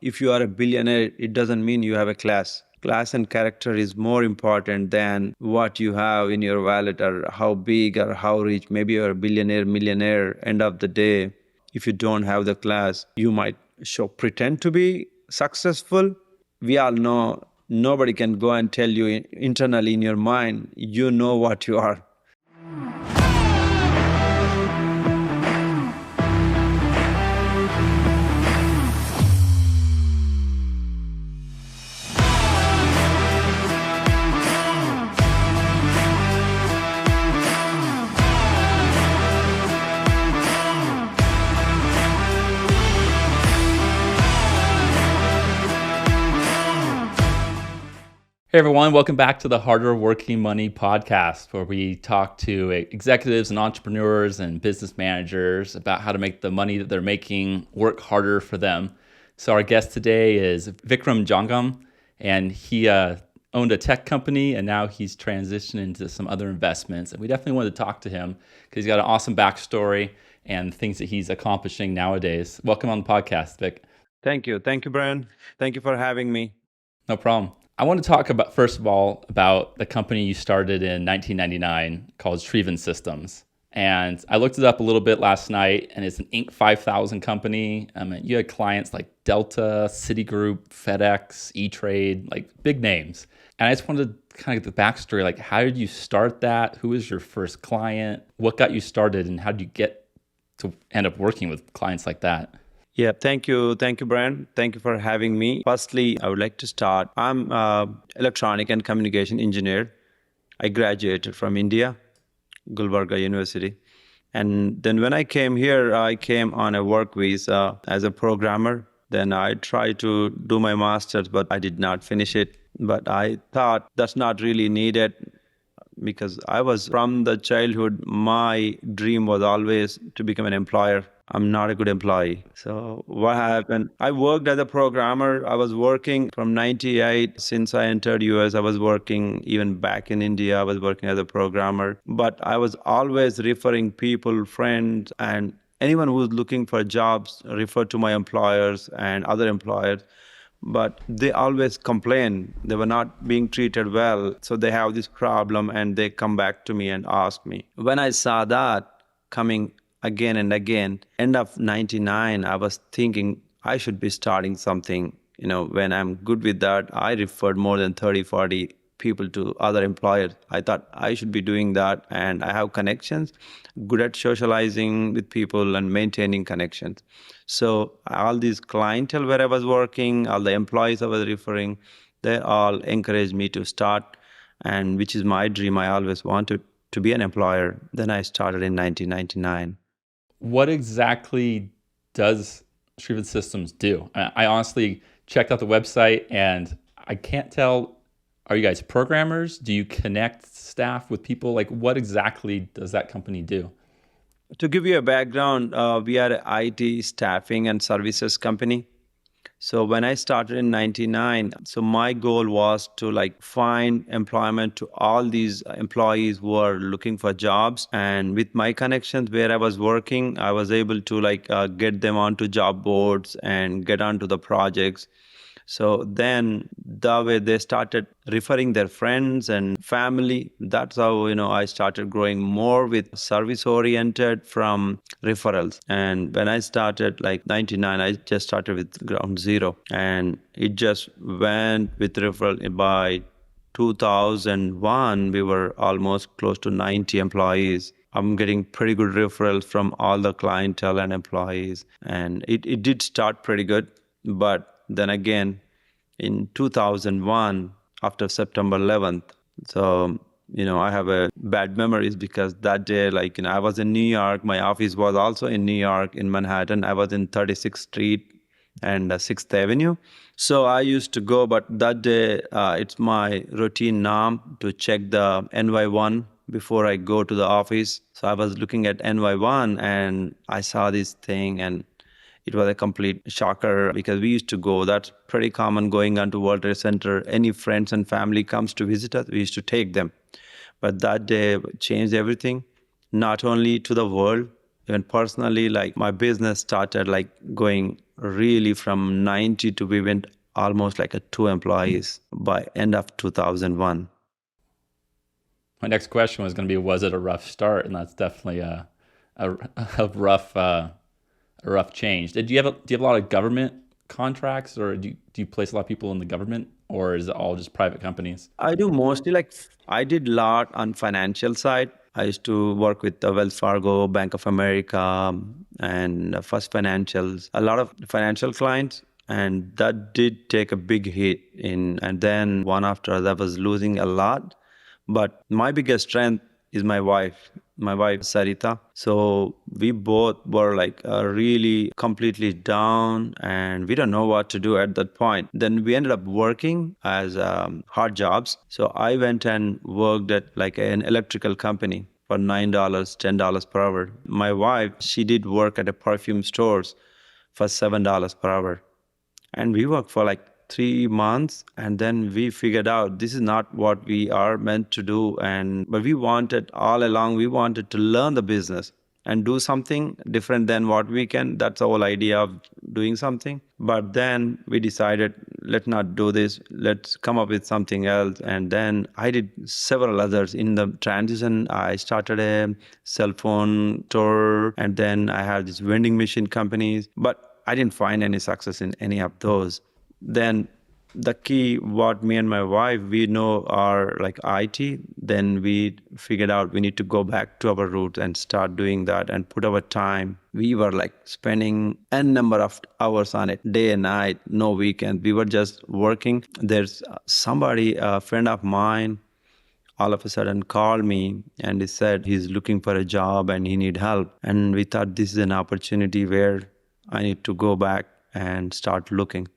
if you are a billionaire, it doesn't mean you have a class. Class and character is more important than what you have in your wallet or how big or how rich. Maybe you're a billionaire, millionaire. End of the day, if you don't have the class, you might pretend to be successful. We all know nobody can go and tell you internally in your mind, you know what you are. Hey everyone, welcome back to the Harder Working Money podcast, where we talk to executives and entrepreneurs and business managers about how to make the money that they're making work harder for them. So our guest today is Vikram Jangam, and he owned a tech company, and now he's transitioned into some other investments. And we definitely wanted to talk to him because he's got an awesome backstory and things that he's accomplishing nowadays. Welcome on the podcast, Vic. Thank you. Thank you, Brian. Thank you for having me. No problem. I want to talk about, first of all, about the company you started in 1999 called Sriven Systems. And I looked it up a little bit last night, and it's an Inc. 5000 company. You had clients like Delta, Citigroup, FedEx, E-Trade, like big names. And I just wanted to kind of get the backstory, like how did you start that? Who was your first client? What got you started, and how did you get to end up working with clients like that? Yeah, thank you. Thank you, Brian. Thank you for having me. Firstly, I would like to start. I'm electronic and communication engineer. I graduated from India, Gulbarga University. And then when I came here, I came on a work visa as a programmer. Then I tried to do my master's, but I did not finish it. But I thought that's not really needed because I was from the childhood, my dream was always to become an employer. I'm not a good employee. So what happened? I worked as a programmer. I was working from 98. Since I entered US, I was working even back in India. I was working as a programmer. But I was always referring people, friends, and anyone who was looking for jobs referred to my employers and other employers. But they always complain they were not being treated well. So they have this problem and they come back to me and ask me. When I saw that coming again and again, end of 99, I was thinking I should be starting something. When I'm good with that, I referred more than 30, 40 people to other employers. I thought I should be doing that, and I have connections, good at socializing with people and maintaining connections. So all these clientele where I was working, all the employees I was referring, they all encouraged me to start, and which is my dream. I always wanted to be an employer. Then I started in 1999. What exactly does Sriven Systems do? I honestly checked out the website and I can't tell, are you guys programmers? Do you connect staff with people? Like what exactly does that company do? To give you a background, we are an IT staffing and services company. So when I started in 99, so my goal was to find employment to all these employees who are looking for jobs. And with my connections where I was working, I was able to get them onto job boards and get onto the projects. So then that way they started referring their friends and family. That's how, I started growing more with service oriented from referrals. And when I started 99, I just started with ground zero and it just went with referral. By 2001, we were almost close to 90 employees. I'm getting pretty good referrals from all the clientele and employees. And it did start pretty good. But then again, in 2001, after September 11th, so, I have a bad memories because that day, I was in New York. My office was also in New York, in Manhattan. I was in 36th Street and 6th Avenue. So I used to go, but that day, it's my routine now to check the NY1 before I go to the office. So I was looking at NY1 and I saw this thing and it was a complete shocker because we used to go. That's pretty common going onto World Trade Center. Any friends and family comes to visit us, we used to take them. But that day changed everything, not only to the world, Even personally, like my business started like going really from 90 to we went almost like a two employees by end of 2001. My next question was going to be, was it a rough start? And that's definitely a, a rough a rough change. Do you have a lot of government contracts, or do you place a lot of people in the government, or is it all just private companies? I do mostly like I did a lot on financial side. I used to work with the Wells Fargo, Bank of America, and First Financials. A lot of financial clients, and that did take a big hit in. And then one after other was losing a lot. But my biggest strength is my wife Sarita. So we both were like really completely down and we don't know what to do at that point. Then we ended up working as hard jobs. So I went and worked at like an electrical company for $9, $10 per hour. My wife, she did work at a perfume stores for $7 per hour. And we worked for like 3 months and then we figured out this is not what we are meant to do. And but we wanted all along, we wanted to learn the business and do something different than what we can. That's the whole idea of doing something. But then we decided, let's not do this. Let's come up with something else. And then I did several others. In the transition, I started a cell phone store and then I had these vending machine companies. But I didn't find any success in any of those. Then the key, what me and my wife, we know are like IT, then we figured out we need to go back to our roots and start doing that and put our time. We were like spending n number of hours on it, day and night, no weekend. We were just working. There's somebody, a friend of mine, all of a sudden called me and he said he's looking for a job and he need help. And we thought this is an opportunity where I need to go back and start looking.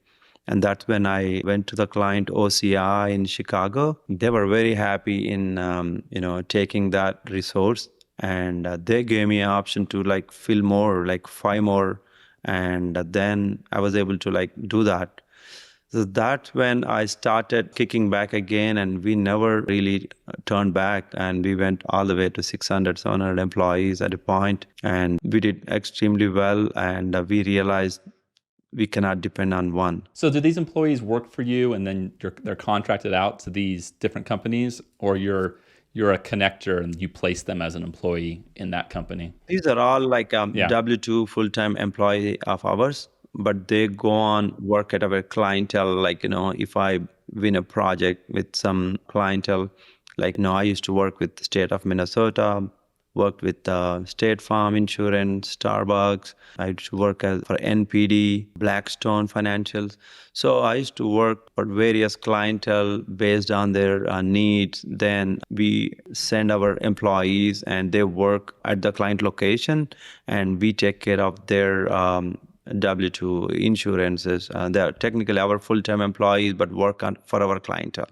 And that's when I went to the client OCI in Chicago. They were very happy in taking that resource, and they gave me an option to like fill more, like five more, and then I was able to like do that. So that's when I started kicking back again, and we never really turned back. And we went all the way to 600, 700 employees at a point, and we did extremely well. And we realized we cannot depend on one. So do these employees work for you, and then they're contracted out to these different companies, or you're a connector and you place them as an employee in that company? These are all like Yeah. W-2 full-time employee of ours, but they go on work at our clientele. Like, if I win a project with some clientele, like, I used to work with the state of Minnesota, worked with State Farm Insurance, Starbucks. I used to work for NPD, Blackstone Financials. So I used to work for various clientele based on their needs. Then we send our employees and they work at the client location and we take care of their W-2 insurances. They're technically our full-time employees, but work for our clientele.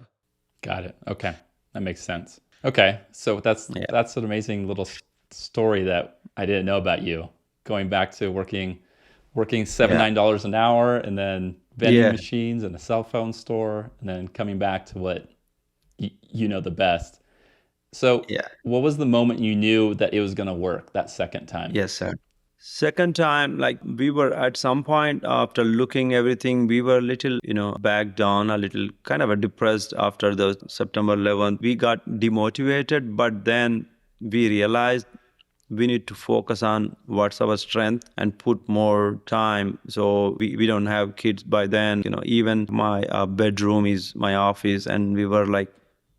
Got it. Okay. That makes sense. Okay. So Yeah. that's an amazing little story that I didn't know about you. Going back to working seven, Yeah. $9 an hour, and then vending Yeah. machines and a cell phone store, and then coming back to what you know the best. So Yeah. what was the moment you knew that it was going to work that second time? Yes, sir. Second time, like we were at some point after looking everything, we were a little, back down, a little kind of a depressed after the September 11th. We got demotivated, but then we realized we need to focus on what's our strength and put more time. So we don't have kids by then. Even my bedroom is my office, and we were like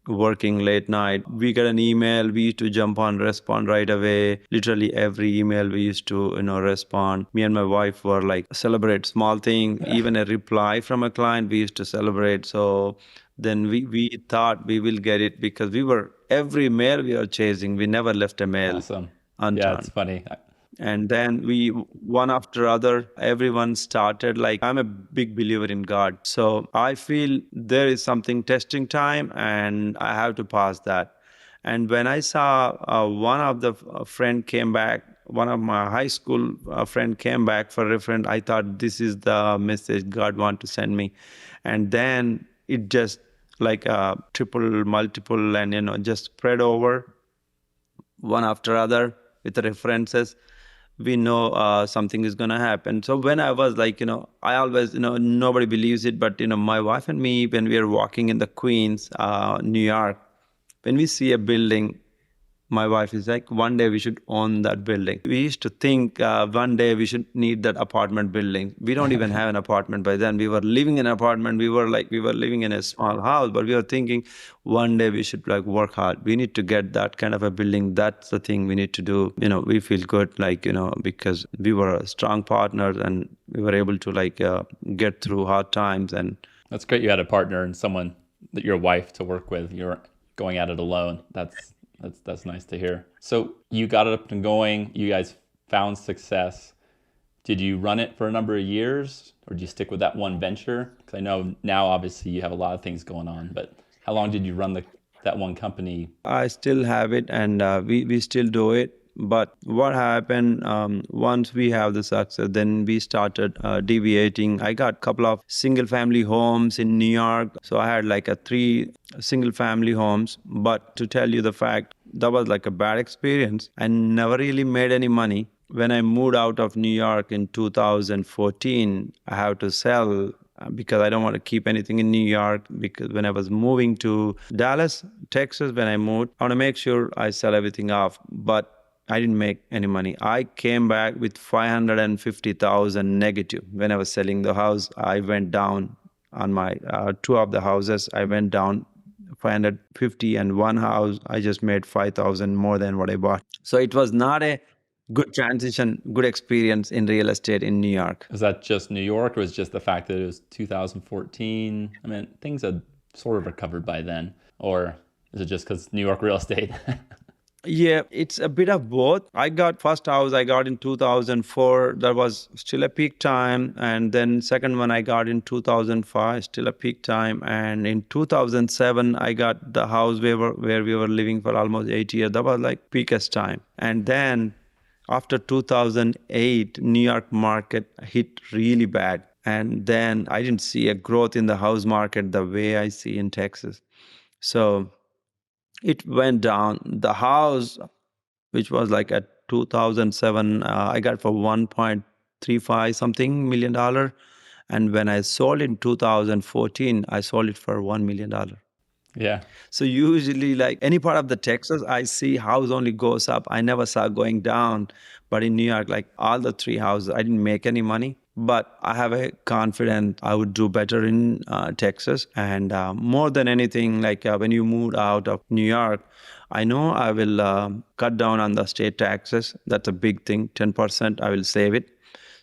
working late night. We get an email, we used to jump on, respond right away. Literally every email we used to, respond. Me and my wife were like celebrate small thing. Even a reply from a client, we used to celebrate. So then we thought we will get it because we were every mail we are chasing. We never left a mail Awesome. Yeah, it's unturned. funny. And then we, one after other, everyone started. Like, I'm a big believer in God. So I feel there is something testing time and I have to pass that. And when I saw one of the friend came back, one of my high school friend came back for reference, I thought this is the message God want to send me. And then it just like triple, multiple, and just spread over one after other with the references. we know something is going to happen. So when I was like, I always, nobody believes it, but my wife and me, when we are walking in the Queens, New York, when we see a building, my wife is like, one day we should own that building. We used to think one day we should need that apartment building. We don't even have an apartment by then. We were living in an apartment. We were living in a small house, but we were thinking one day we should like work hard. We need to get that kind of a building. That's the thing we need to do. We feel good, like, because we were strong partners and we were able to like get through hard times. And That's great. You had a partner and someone that your wife to work with. You're going at it alone. That's nice to hear. So you got it up and going. You guys found success. Did you run it for a number of years, or did you stick with that one venture? Because I know now, obviously, you have a lot of things going on. But how long did you run that one company? I still have it, and we still do it. But what happened once we have the success, then we started deviating. I got a couple of single family homes in New York. So I had like a 3 single family homes. But to tell you the fact, that was like a bad experience. I never really made any money. When I moved out of New York in 2014, I have to sell because I don't want to keep anything in New York. Because when I was moving to Dallas, Texas, when I moved, I want to make sure I sell everything off. But I didn't make any money. I came back with 550,000 negative. When I was selling the house, I went down on my 2 of the houses. I went down 550, and one house I just made 5,000 more than what I bought. So it was not a good transition, good experience in real estate in New York. Was that just New York, or was it just the fact that it was 2014? I mean, things had sort of recovered by then. Or is it just because New York real estate? Yeah, it's a bit of both. I got first house I got in 2004. That was still a peak time, and then second one I got in 2005, still a peak time, and in 2007 I got the house where we were living for almost 8 years. That was like peakest time, and then after 2008, New York market hit really bad, and then I didn't see a growth in the house market the way I see in Texas. So it went down. The house, which was like at 2007, I got for 1.35 something million dollar. And when I sold in 2014, I sold it for $1 million. Yeah. So usually, like any part of the Texas, I see house only goes up. I never saw going down. But in New York, like all the 3 houses, I didn't make any money. But I have a confidence I would do better in Texas. And more than anything, like when you moved out of New York, I know I will cut down on the state taxes. That's a big thing. 10% I will save it.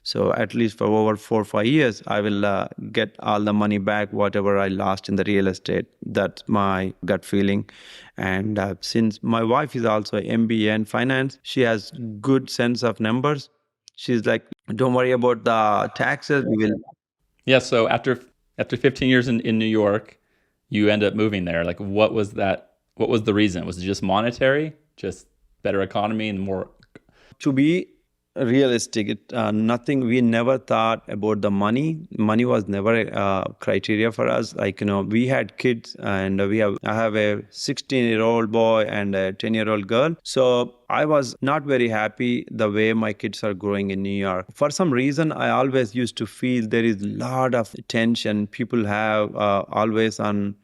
So at least for over 4 or 5 years, I will get all the money back, whatever I lost in the real estate. That's my gut feeling. And since my wife is also an MBA in finance, she has good sense of numbers. She's like, don't worry about the taxes. We will. Yeah. So after 15 years in New York, you end up moving there. Like, what was that? What was the reason? Was it just monetary, just better economy and more? To be realistic, nothing. We never thought about the money. Money was never a criteria for us. Like, we had kids, and I have a 16-year-old boy and a 10-year-old girl. So I was not very happy the way my kids are growing in New York. For some reason, I always used to feel there is a lot of tension people have always on,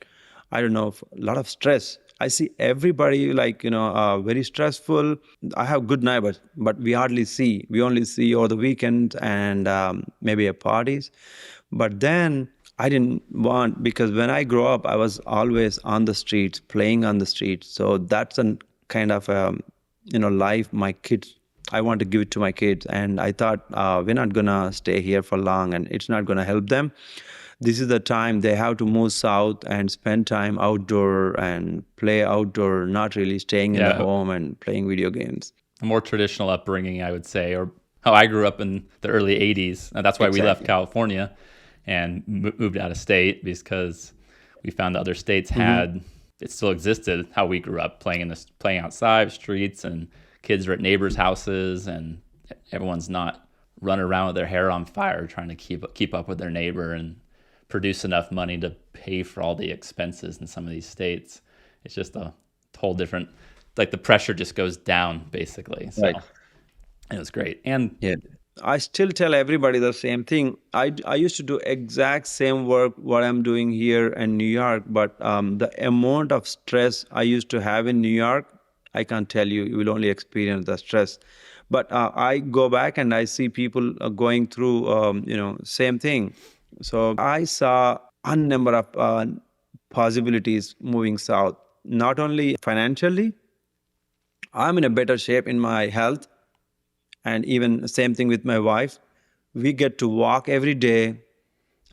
I don't know, a lot of stress. I see everybody like, very stressful. I have good neighbors, but we hardly see. We only see over the weekends and maybe at parties. But then I didn't want, because when I grew up, I was always on the streets, playing on the streets. So that's a kind of, life my kids, I want to give it to my kids. And I thought, we're not going to stay here for long and it's not going to help them. This is the time they have to move south and spend time outdoor and play outdoor, not really staying in the Yeah, home and playing video games. a more traditional upbringing, I would say, or how I grew up in the early 80s. And that's why we left Exactly. California and moved out of state, because we found that other states had, it still existed how we grew up, playing outside streets, and kids are at neighbors' houses, and everyone's not running around with their hair on fire trying to keep up with their neighbor and produce enough money to pay for all the expenses in some of these states. It's just a whole different, like the pressure just goes down basically. So Right. It was great. And Yeah. I still tell everybody the same thing. I used to do exact same work what I'm doing here in New York, but the amount of stress I used to have in New York, I can't tell you. You will only experience the stress. But I go back and I see people going through, same thing. So I saw a number of possibilities moving south. Not only financially, I'm in a better shape in my health, and even same thing with my wife. We get to walk every day,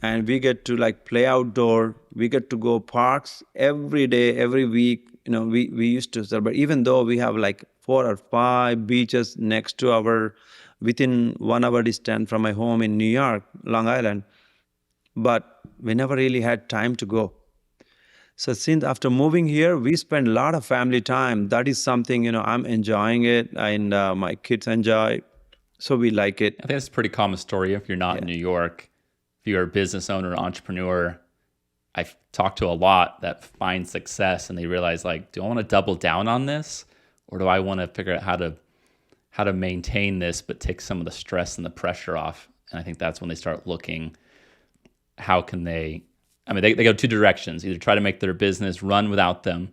and we get to like play outdoor. We get to go parks every day, every week. We used to celebrate, even though we have like 4 or 5 beaches next to our, within 1 hour distance from my home in New York, Long Island, but we never really had time to go. So since after moving here, we spend a lot of family time. That is something, I'm enjoying it, and my kids enjoy. So we like it. I think it's a pretty common story if you're not in Yeah. New York. If you're a business owner, entrepreneur, I've talked to a lot that find success and they realize like, do I want to double down on this, or do I want to figure out how to maintain this but take some of the stress and the pressure off? And I think that's when they start looking, how can they, I mean, they go two directions: either try to make their business run without them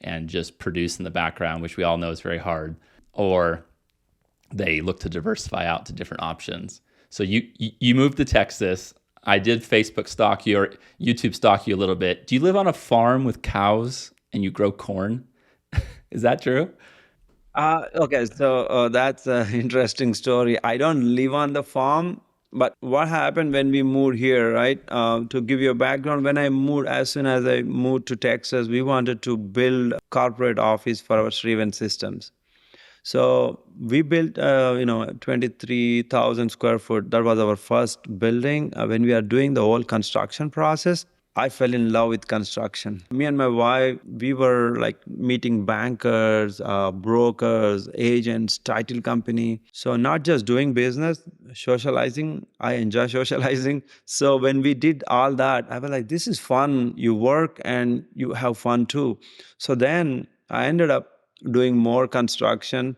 and just produce in the background, which we all know is very hard, or they look to diversify out to different options. So you moved to Texas. I did Facebook stalk you or YouTube stalk you a little bit. Do you live on a farm with cows and you grow corn? Is that true? Okay, so that's an interesting story. I don't live on the farm, but what happened when we moved here, right? To give you a background, when I moved, as soon as I moved to Texas, we wanted to build a corporate office for our Sriven Systems. So we built, 23,000 square foot. That was our first building. When we are doing the whole construction process, I fell in love with construction. Me and my wife, we were like meeting bankers, brokers, agents, title company. So not just doing business, socializing. I enjoy socializing. So when we did all that, I was like, this is fun. You work and you have fun too. So then I ended up doing more construction.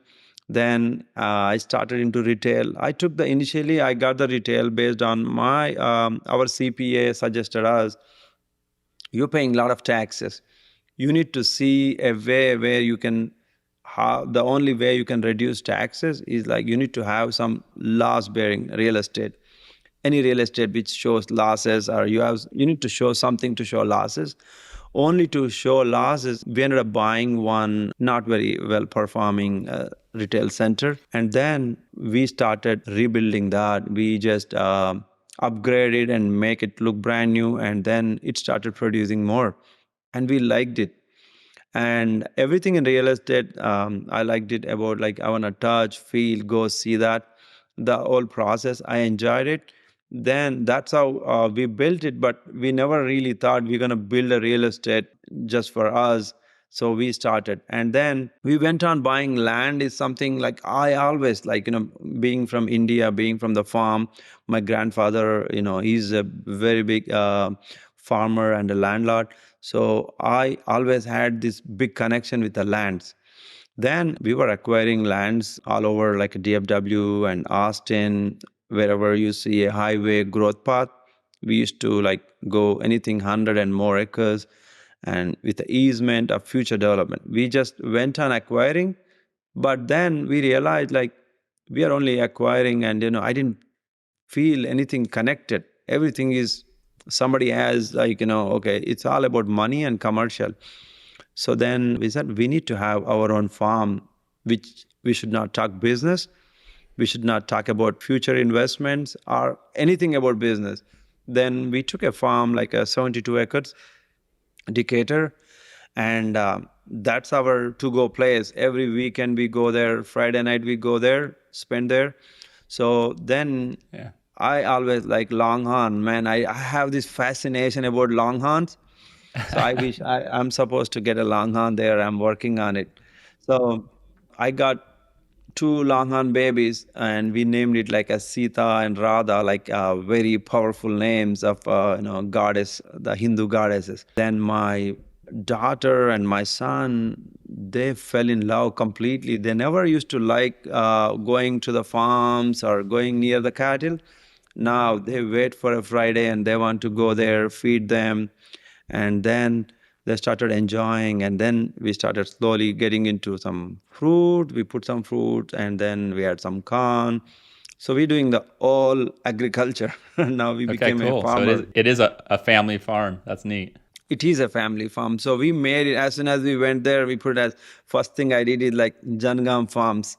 Then I started into retail. I took the initially I got the retail based on my our CPA suggested us, you're paying a lot of taxes. You need to see a way where you can, how the only way you can reduce taxes is like you need to have some loss bearing real estate. Any real estate which shows losses, or you need to show something to show losses. Only to show losses, we ended up buying one not very well performing retail center, and then we started rebuilding that. We just upgrade it and make it look brand new, and then it started producing more, and we liked it. And everything in real estate, I liked it about, like, I want to touch, feel, go see that, the whole process. I enjoyed it. Then that's how we built it, but we never really thought we're going to build a real estate just for us. So we started, and then we went on buying land. Is something like I always like, being from India, being from the farm. My grandfather, he's a very big farmer and a landlord. So I always had this big connection with the lands. Then we were acquiring lands all over, like DFW and Austin, wherever you see a highway growth path. We used to like go anything 100 and more acres, and with the easement of future development. We just went on acquiring, but then we realized like we are only acquiring, and I didn't feel anything connected. Everything is somebody has, like, okay, it's all about money and commercial. So then we said we need to have our own farm, which we should not talk business. We should not talk about future investments or anything about business. Then we took a farm, like a 72 acres, Decatur, and that's our to-go place. Every weekend we go there. Friday night we go there, spend there. So then Yeah. I always like Longhorn, man. I have this fascination about Longhorns. So I wish I'm supposed to get a Longhorn there. I'm working on it. So I got two Longhorn babies, and we named it like a Sita and Radha, like very powerful names of goddess, the Hindu goddesses. Then my daughter and my son, they fell in love completely. They never used to like going to the farms or going near the cattle. Now they wait for a Friday and they want to go there, feed them, and then they started enjoying. And then we started slowly getting into some fruit. We put some fruit, and then we had some corn. So we're doing the all agriculture. Now we Okay, became a cool. So farmer. it is a family farm. That's neat. It is a family farm. So we made it as soon as we went there, we put it as first thing I did is like Jangam Farms.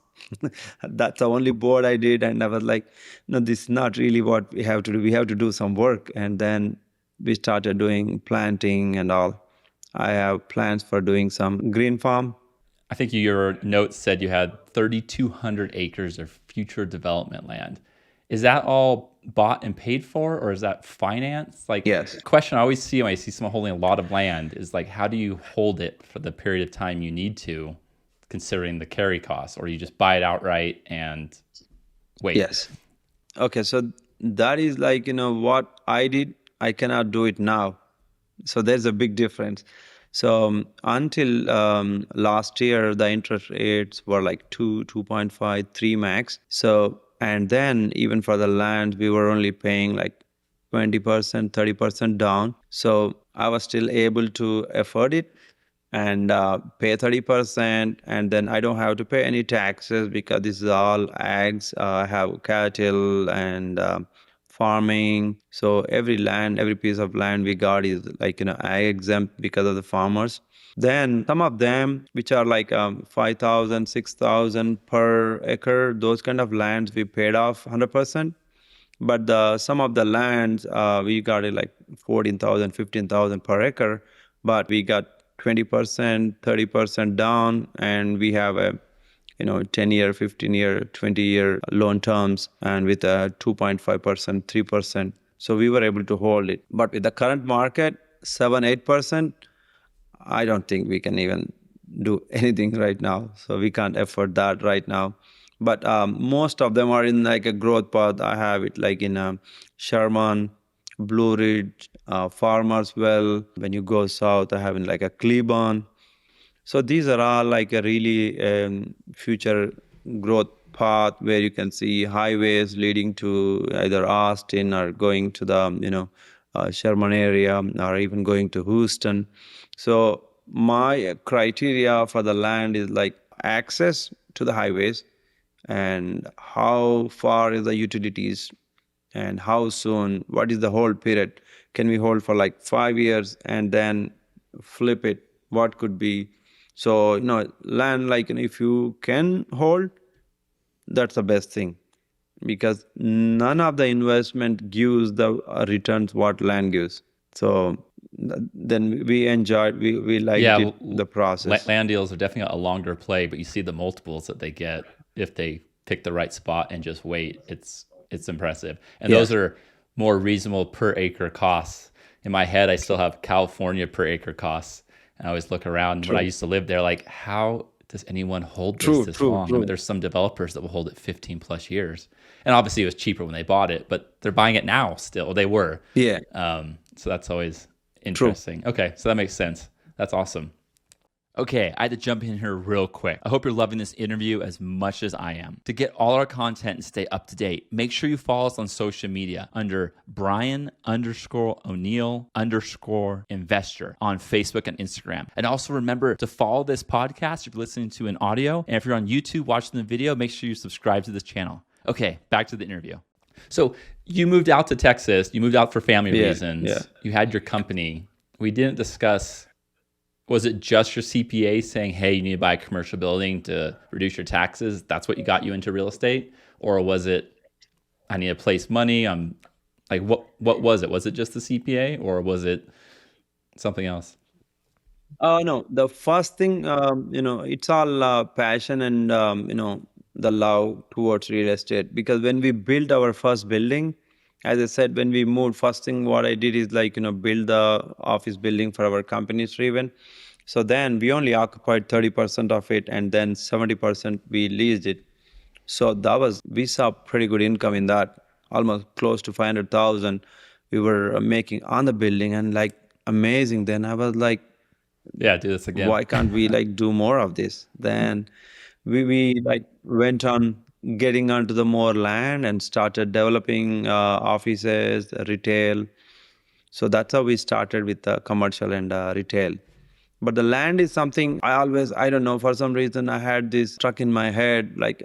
That's the only board I did. And I was like, no, this is not really what we have to do. We have to do some work. And then we started doing planting and all. I have plans for doing some green farm. I think your notes said you had 3,200 acres of future development land. Is that all bought and paid for, or is that financed? Like, Yes. the question I always see when I see someone holding a lot of land is like, how do you hold it for the period of time you need to, considering the carry costs, or you just buy it outright and wait? Yes. Okay. So that is like, what I did, I cannot do it now. So there's a big difference. So until last year, the interest rates were like 2.5, 3 max. So, and then even for the land, we were only paying like 20%, 30% down. So I was still able to afford it and pay 30%. And then I don't have to pay any taxes because this is all ags. I have cattle and farming. So every piece of land we got is like, ag exempt because of the farmers. Then some of them, which are like 5,000, 6,000 per acre, those kind of lands we paid off 100%. But some of the lands, we got it like 14,000, 15,000 per acre, but we got 20%, 30% down, and we have a 10-year, 15-year, 20-year loan terms, and with a 2.5%, 3%. So we were able to hold it. But with the current market, 7, 8%, I don't think we can even do anything right now. So we can't afford that right now. But most of them are in like a growth path. I have it like in Sherman, Blue Ridge, Farmers Well. When you go south, I have in like a Cleburne. So these are all like a really future growth path where you can see highways leading to either Austin or going to the Sherman area or even going to Houston. So my criteria for the land is like access to the highways and how far is the utilities and how soon, what is the hold period? Can we hold for like 5 years and then flip it? What could be? So, land like if you can hold, that's the best thing because none of the investment gives the returns what land gives. So then we enjoyed, we liked Yeah, it, the process. land deals are definitely a longer play, but you see the multiples that they get if they pick the right spot and just wait. It's impressive, and Yeah, those are more reasonable per acre costs. In my head, I still have California per acre costs, and I always look around when I true, used to live there, like, how does anyone hold true, this true, long? I mean, true, there's some developers that will hold it 15 plus years, and obviously it was cheaper when they bought it, but they're buying it now still. They were, yeah, so that's always true. interesting. Okay, so that makes sense. That's awesome. Okay, I had to jump in here real quick. I hope you're loving this interview as much as I am. To get all our content and stay up to date, make sure you follow us on social media under Brian_O'Neill_investor on Facebook and Instagram. And also remember to follow this podcast if you're listening to an audio. And if you're on YouTube watching the video, make sure you subscribe to this channel. Okay, back to the interview. So you moved out to Texas. You moved out for family reasons. Yeah. You had your company. We didn't discuss, was it just your CPA saying, hey, you need to buy a commercial building to reduce your taxes? That's what got you into real estate? Or was it, I need to place money? Like, what was it? Was it just the CPA or was it something else? No, the first thing, it's all passion and, the love towards real estate. Because when we built our first building, as I said, when we moved, first thing what I did is like, build the office building for our company, Sriven. So then we only occupied 30% of it and then 70% we leased it. So we saw pretty good income in that, almost close to 500,000 we were making on the building and like amazing. Then I was like, Yeah, do this again. Why can't we like do more of this? Then we like went on getting onto the more land and started developing offices, retail. So that's how we started with commercial and retail. But the land is something I don't know, for some reason, I had this struck in my head, like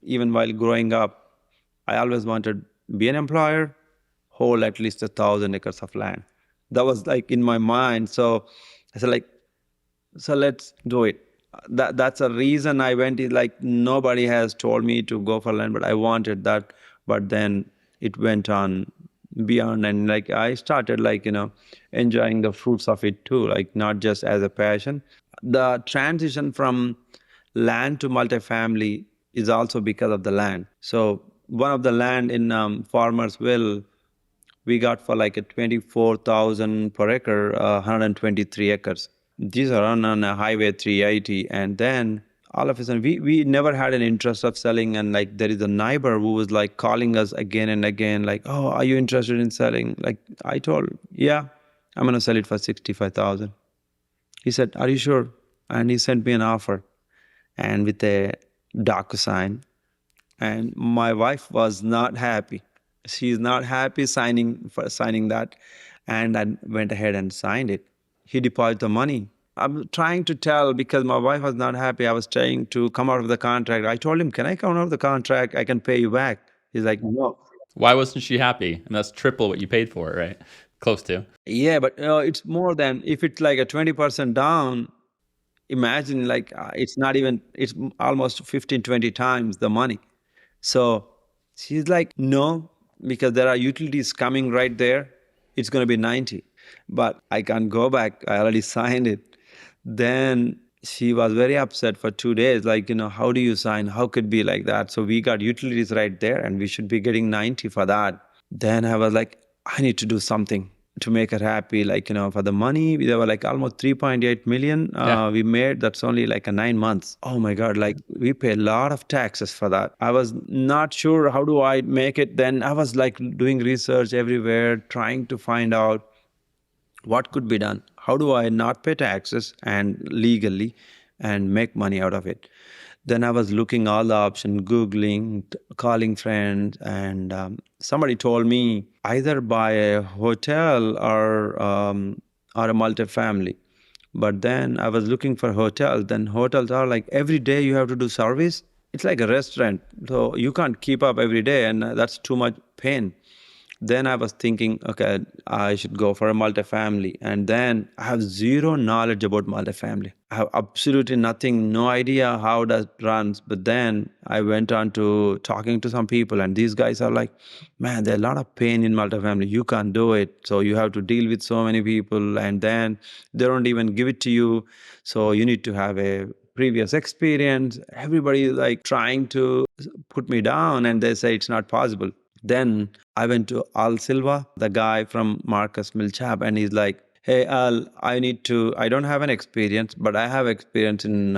even while growing up, I always wanted to be an employer, hold at least 1,000 acres of land. That was like in my mind. So I said, like, so let's do it. That's a reason I went. Is like nobody has told me to go for land, but I wanted that. But then it went on beyond, and like I started like enjoying the fruits of it too. Like not just as a passion. The transition from land to multifamily is also because of the land. So one of the land in Farmers Will we got for like a 24,000 per acre, 123 acres. These are on a highway 380. And then all of a sudden, we never had an interest of selling. And like there is a neighbor who was like calling us again and again, like, oh, are you interested in selling? Like I told, yeah, I'm going to sell it for 65,000. He said, are you sure? And he sent me an offer and with a DocuSign, and my wife was not happy. She's not happy signing that, and I went ahead and signed it. He deposited the money. I'm trying to tell because my wife was not happy. I was trying to come out of the contract. I told him, "Can I come out of the contract? I can pay you back." He's like, "No." Why wasn't she happy? I mean, that's triple what you paid for it, right? Close to. Yeah, but it's more than if it's like a 20% down. Imagine like it's not even it's almost 15, 20 times the money. So she's like, no, because there are utilities coming right there. It's going to be 90. But I can't go back. I already signed it. Then she was very upset for 2 days. Like, how do you sign? How could be like that? So we got utilities right there and we should be getting 90 for that. Then I was like, I need to do something to make her happy. Like, for the money, there were like almost 3.8 million Yeah. we made. That's only like a 9 months. Oh my God, like we pay a lot of taxes for that. I was not sure how do I make it. Then I was like doing research everywhere, trying to find out what could be done. How do I not pay taxes and legally and make money out of it? Then I was looking all the options, Googling, calling friends, and somebody told me either buy a hotel or a multifamily. But then I was looking for hotels. Then hotels are like every day you have to do service. It's like a restaurant, so you can't keep up every day, and that's too much pain. Then I was thinking, okay, I should go for a multifamily. And then I have zero knowledge about multifamily. I have absolutely nothing, no idea how that runs. But then I went on to talking to some people, and these guys are like, man, there's a lot of pain in multifamily. You can't do it. So you have to deal with so many people, and then they don't even give it to you. So you need to have a previous experience. Everybody is like trying to put me down, and they say it's not possible. Then I went to Al Silva, the guy from Marcus Milchap, and he's like, hey, Al, I don't have an experience, but I have experience in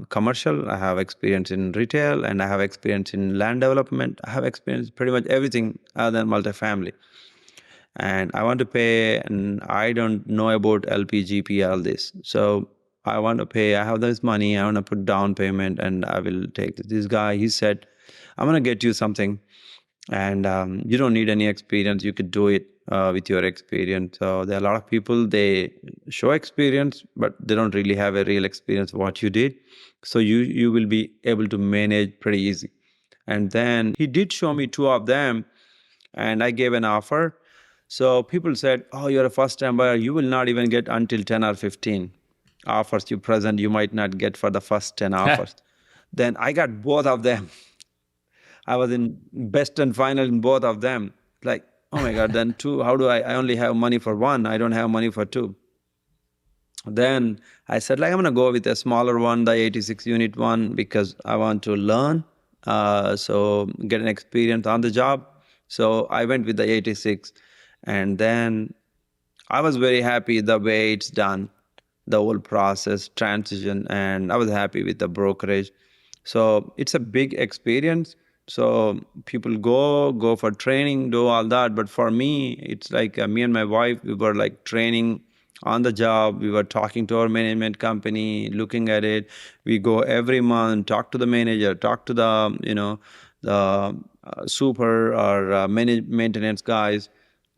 commercial, I have experience in retail, and I have experience in land development. I have experience pretty much everything other than multifamily. And I want to pay, and I don't know about LPGP, all this. So I want to pay, I have this money, I want to put down payment, and I will take this. This guy, he said, I'm going to get you something and you don't need any experience. You could do it with your experience. So there are a lot of people, they show experience but they don't really have a real experience of what you did, so you will be able to manage pretty easy. And then he did show me two of them and I gave an offer. So people said, oh, you're a first time buyer, you will not even get until 10 or 15 offers you present, you might not get for the first 10 offers. Then I got both of them. I was in best and final in both of them. Like, oh my God, then two, how do I only have money for one. I don't have money for two. Then I said, like, I'm going to go with a smaller one, the 86 unit one, because I want to learn, so get an experience on the job. So I went with the 86. And then I was very happy the way it's done, the whole process, transition, and I was happy with the brokerage. So it's a big experience. So people go for training, do all that. But for me, it's like me and my wife, we were like training On the job, we were talking to our management company, looking at it. We go every month, talk to the manager, talk to the the super or maintenance guys.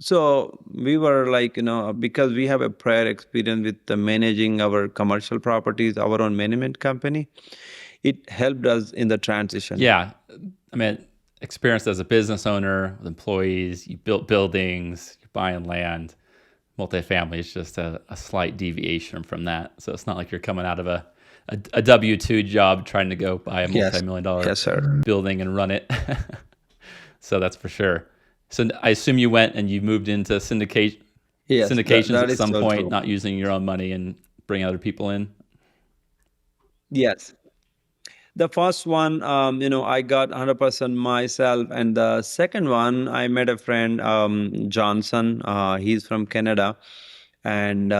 So we were like, because we have a prior experience with the managing our commercial properties, our own management company, it helped us in the transition. Yeah. I mean, experience as a business owner with employees, you built buildings, you're buying land. Multifamily is just a slight deviation from that. So it's not like you're coming out of a W 2 job trying to go buy a Yes, multi-million dollar yes, sir. building and run it. So that's for sure. So I assume you went and you moved into Yes, syndications that at is some so point, true. not using your own money and bring other people in. Yes. The first one, I got 100% myself, and the second one, I met a friend, Johnson. He's from Canada, and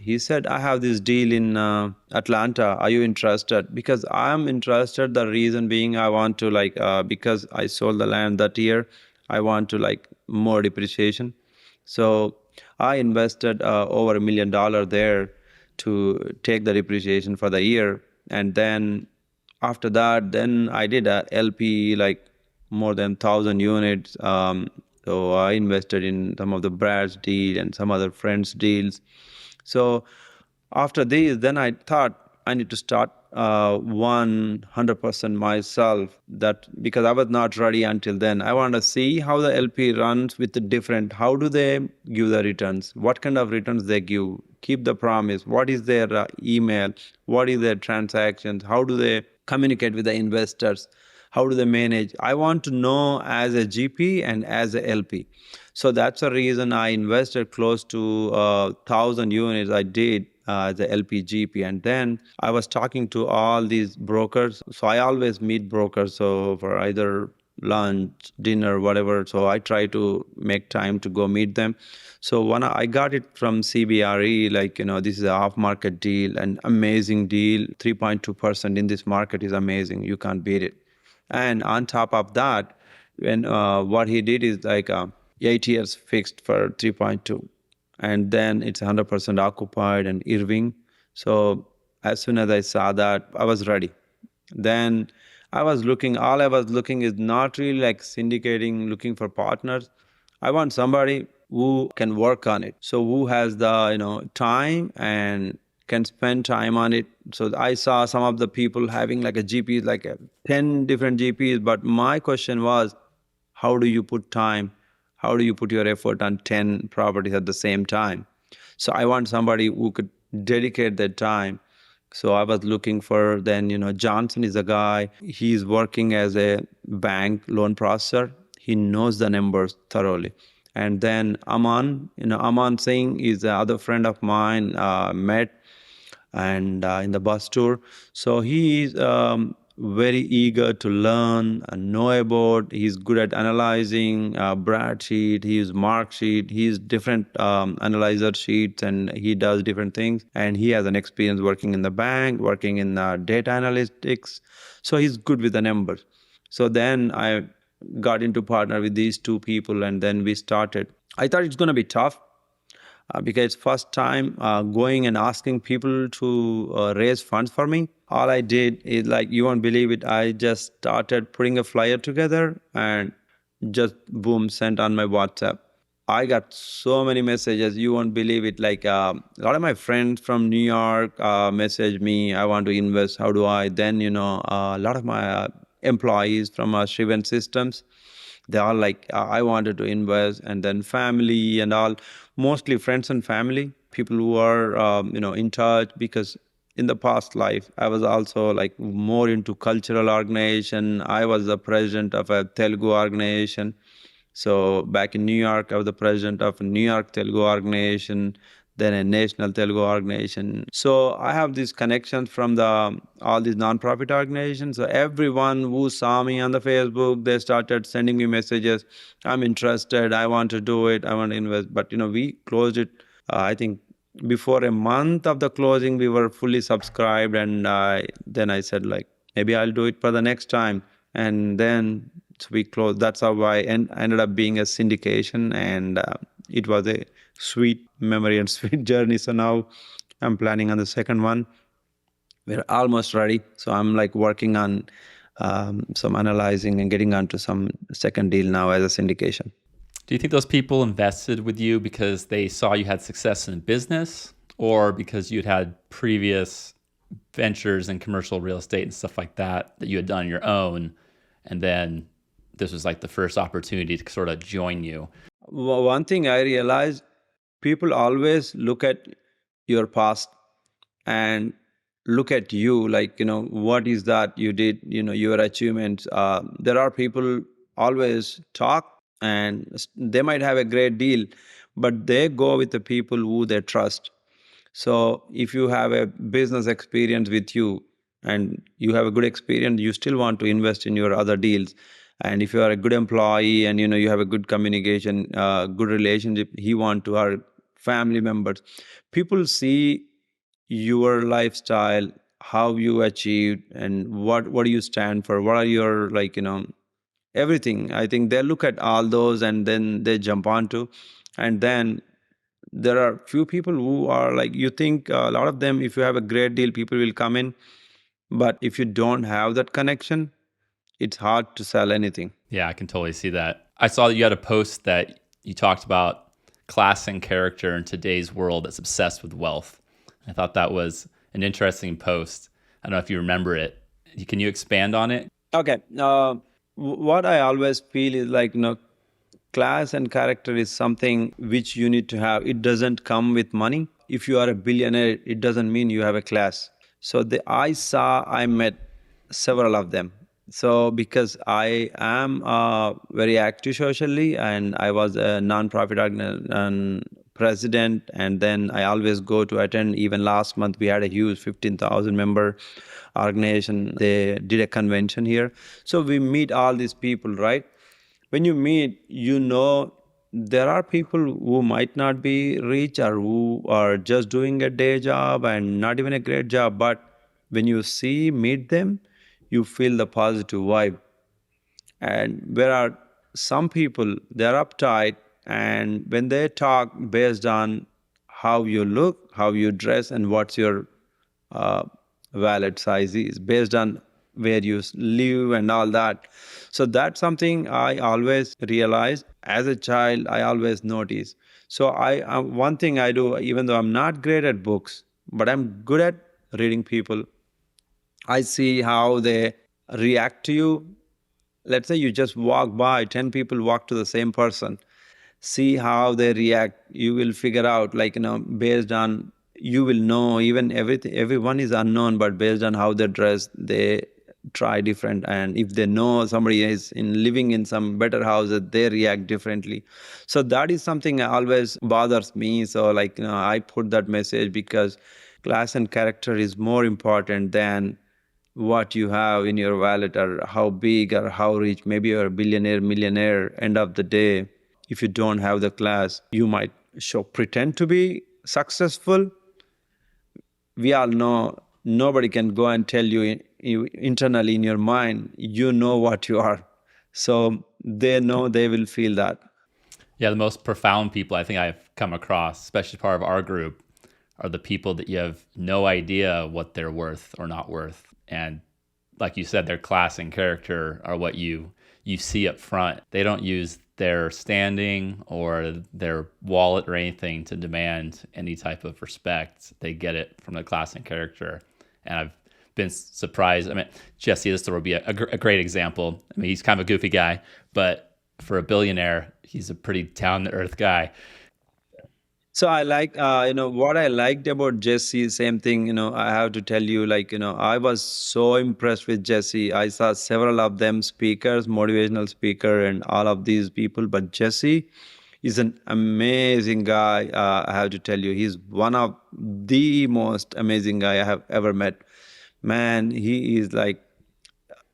he said, "I have this deal in Atlanta. Are you interested?" Because I'm interested. The reason being, I want to like because I sold the land that year, I want to like more depreciation. So I invested over $1 million there to take the depreciation for the year, and then after that, then I did a LP like more than 1,000 units. So I invested in some of the Brad's deal and some other friends' deals. So after this, then I thought I need to start 100% myself. That because I was not ready until then. I want to see how the LP runs with the different. How do they give the returns? What kind of returns they give? Keep the promise. What is their email? What is their transactions? How do they communicate with the investors? How do they manage? I want to know as a GP and as a LP. So that's the reason I invested close to 1,000 units. I did as a LPGP, and then I was talking to all these brokers. So I always meet brokers. So for either lunch, dinner, whatever. So I try to make time to go meet them. So when I got it from CBRE, like this is a off-market deal, an amazing deal. 3.2% in this market is amazing. You can't beat it. And on top of that, when what he did is like 8 years fixed for 3.2, and then it's 100% occupied and Irving. So as soon as I saw that, I was ready. Then all I was looking is not really like syndicating, looking for partners. I want somebody who can work on it. So who has the, time and can spend time on it. So I saw some of the people having like a GP, like 10 different GPs. But my question was, how do you put time? How do you put your effort on 10 properties at the same time? So I want somebody who could dedicate their time. So I was looking for then, Johnson is a guy, he's working as a bank loan processor. He knows the numbers thoroughly. And then Aman, Aman Singh is the other friend of mine, met and in the bus tour. So he is very eager to learn and know about. He's good at analyzing Brad sheet. He uses Mark sheet. He's different analyzer sheets, and he does different things. And he has an experience working in the bank, working in data analytics. So he's good with the numbers. So then I got into partner with these two people, and then we started. I thought it's going to be tough because first time going and asking people to raise funds for me. All I did is like you won't believe it. I just started putting a flyer together and just boom sent on my WhatsApp. I got so many messages you won't believe it. Like a lot of my friends from New York message me. I want to invest. How do I? Then a lot of my employees from Sriven Systems, they are like I wanted to invest, and then family and all, mostly friends and family, people who are in touch. Because in the past life I was also like more into cultural organization. I was the president of a Telugu organization. So back in New York, I was the president of a New York Telugu organization, then a national Telugu organization. So I have these connections from the all these nonprofit organizations. So everyone who saw me on the Facebook, they started sending me messages. I'm interested. I want to do it. I want to invest. But we closed it. I think before a month of the closing, we were fully subscribed, and then I said like maybe I'll do it for the next time, and then so we closed. That's how I ended up being a syndication, and it was a sweet memory and sweet journey. So now I'm planning on the second one. We're almost ready. So I'm like working on some analyzing and getting onto some second deal now as a syndication. Do you think those people invested with you because they saw you had success in business or because you'd had previous ventures in commercial real estate and stuff like that you had done on your own? And then this was like the first opportunity to sort of join you. One thing I realized, people always look at your past and look at you like, what is that you did, your achievements. There are people always talk and they might have a great deal, but they go with the people who they trust. So if you have a business experience with you and you have a good experience, you still want to invest in your other deals. And if you are a good employee and you have a good communication, good relationship, he want to our family members. People see your lifestyle, how you achieved, and what do you stand for, what are your like everything. I think they look at all those and then they jump onto, and then there are few people who are like, you think a lot of them, if you have a great deal, people will come in, but if you don't have that connection, it's hard to sell anything. Yeah, I can totally see that. I saw that you had a post that you talked about class and character in today's world that's obsessed with wealth. I thought that was an interesting post. I don't know if you remember it. Can you expand on it? Okay. What I always feel is like, class and character is something which you need to have. It doesn't come with money. If you are a billionaire, it doesn't mean you have a class. So I met several of them. So because I am very active socially, and I was a non-profit president, and then I always go to attend. Even last month, we had a huge 15,000 member organization. They did a convention here. So we meet all these people, right? When you meet, there are people who might not be rich or who are just doing a day job and not even a great job. But when you meet them, you feel the positive vibe. And there are some people, they're uptight, and when they talk based on how you look, how you dress, and what's your uh, wallet size is, based on where you live and all that. So that's something I always realize. As a child, I always notice. So one thing I do, even though I'm not great at books, but I'm good at reading people. I see how they react to you. Let's say you just walk by, 10 people walk to the same person. See how they react. You will figure out, like, based on, you will know, even everything, everyone is unknown, but based on how they dress, they try different. And if they know somebody is living in some better houses, they react differently. So that is something always bothers me. So like, I put that message because class and character is more important than what you have in your wallet or how big or how rich. Maybe you're a billionaire, millionaire. End of the day, if you don't have the class, you might pretend to be successful. We all know nobody can go and tell you, internally in your mind, you know what you are. So they know, they will feel that. Yeah, the most profound people I think I've come across, especially part of our group, are the people that you have no idea what they're worth or not worth. And like you said, their class and character are what you see up front. They don't use their standing or their wallet or anything to demand any type of respect. They get it from the class and character. And I've been surprised. I mean, Jesse, this would be a great example. I mean, he's kind of a goofy guy, but for a billionaire, he's a pretty down to earth guy. So I like, what I liked about Jesse, same thing, I have to tell you, like, I was so impressed with Jesse. I saw several of them speakers, motivational speaker, and all of these people. But Jesse is an amazing guy. I have to tell you, he's one of the most amazing guy I have ever met. Man, he is like,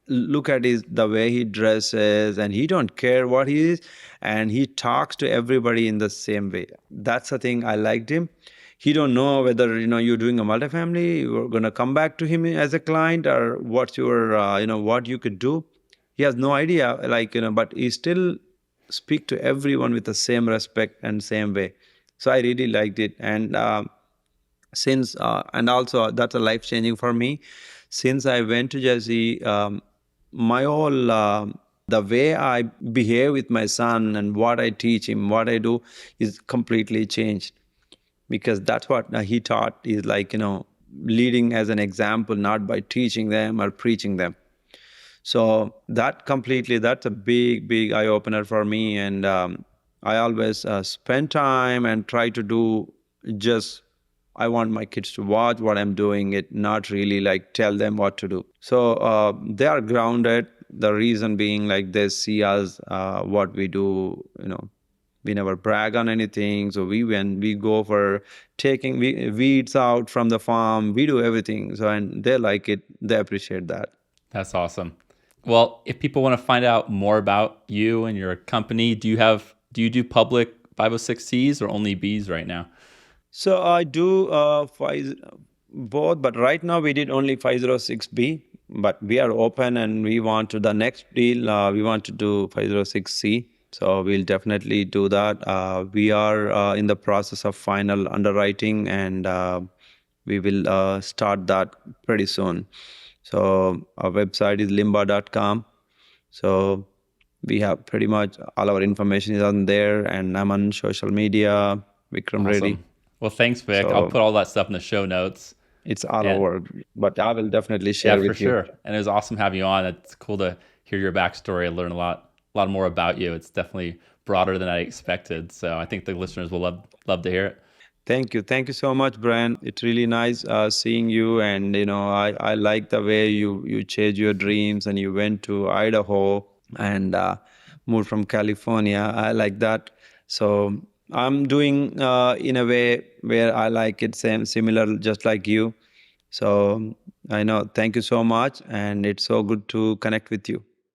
look at the way he dresses, and he don't care what he is, and he talks to everybody in the same way. That's the thing I liked him. He don't know whether you're doing a multifamily, you're going to come back to him as a client, or what's your what you could do. He has no idea, like, but he still speak to everyone with the same respect and same way. So I really liked it. And since and also that's a life changing for me. Since I went to Jersey, my whole the way I behave with my son and what I teach him, what I do, is completely changed, because that's what he taught, is like, leading as an example, not by teaching them or preaching them. So that's a big eye opener for me. And I always spend time and try to do just, I want my kids to watch what I'm doing, it not really like tell them what to do. So they are grounded. The reason being, like, they see us what we do, we never brag on anything. So when we go for taking weeds out from the farm, we do everything. So, and they like it, they appreciate that. That's awesome. Well, if people want to find out more about you and your company, do you do public 506Cs or only Bs right now? So I do both, but right now we did only 506B. But we are open, and we want to the next deal. We want to do 506C. So we'll definitely do that. We are in the process of final underwriting, and we will start that pretty soon. So our website is limba.com. So we have pretty much all our information is on there, and I'm on social media, Vikram Reddy. Awesome. Well, thanks, Vic. I'll So put all that stuff in the show notes. it's all And over, but I will definitely yeah, share for with you. sure. And it was awesome having you on. It's cool to hear your backstory and learn a lot more about you. It's definitely broader than I expected. So I think the listeners will love to hear it. Thank you so much, Brian. It's really nice seeing you, and I like the way you chased your dreams and you went to Idaho and moved from California. I like that. So I'm doing in a way where I like it, same similar, just like you. So I know. Thank you so much, and it's so good to connect with you.